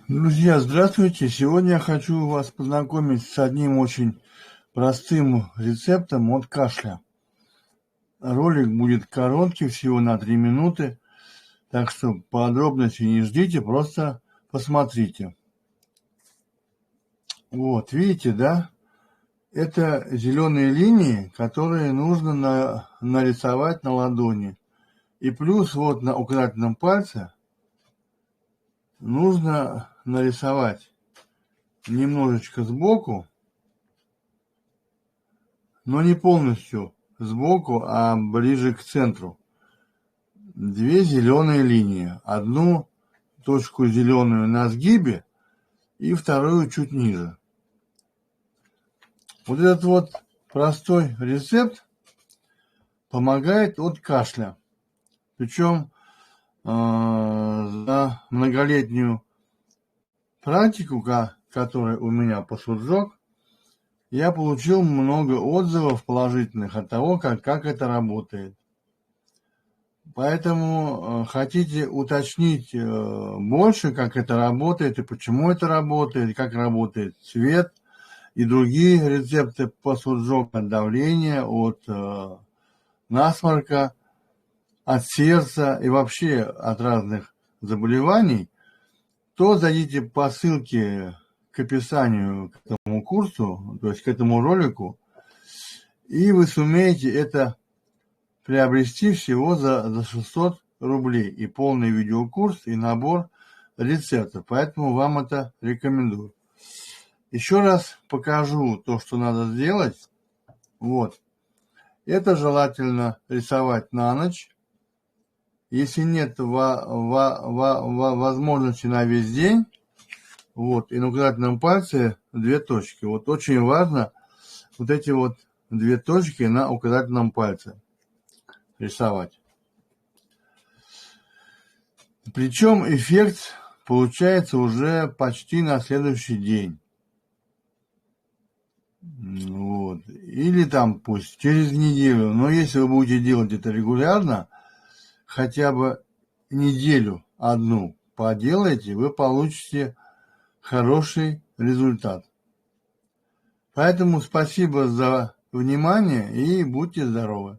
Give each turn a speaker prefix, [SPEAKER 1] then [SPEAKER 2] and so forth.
[SPEAKER 1] Друзья, здравствуйте! Сегодня я хочу вас познакомить с одним очень простым рецептом от кашля. Ролик будет короткий, всего на 3 минуты, так что подробностей не ждите, просто посмотрите. Вот, видите, да? Это зеленые линии, которые нужно нарисовать на ладони. И плюс вот на указательном пальце нужно нарисовать немножечко сбоку, но не полностью сбоку, а ближе к центру. Две зеленые линии. Одну точку зеленую на сгибе и вторую чуть ниже. Вот этот вот простой рецепт помогает от кашля. Причем за многолетнюю практику, которая у меня по Суджок, я получил много отзывов положительных от того, как это работает. Поэтому хотите уточнить больше, как это работает и почему это работает, как работает цвет и другие рецепты по Суджок от давления, от насморка, от сердца и вообще от разных заболеваний, то зайдите по ссылке к описанию к этому курсу, то есть к этому ролику, и вы сумеете это приобрести всего за 600 рублей. И полный видеокурс, и набор рецептов. Поэтому вам это рекомендую. Еще раз покажу то, что надо сделать. Вот. Это желательно рисовать на ночь. Если нет возможности на весь день, вот, и на указательном пальце 2 точки. Вот очень важно вот эти вот 2 точки на указательном пальце рисовать. Причем эффект получается уже почти на следующий день. Вот. Или там пусть через неделю. Но если вы будете делать это регулярно, хотя бы неделю одну поделайте, вы получите хороший результат. Поэтому спасибо за внимание и будьте здоровы!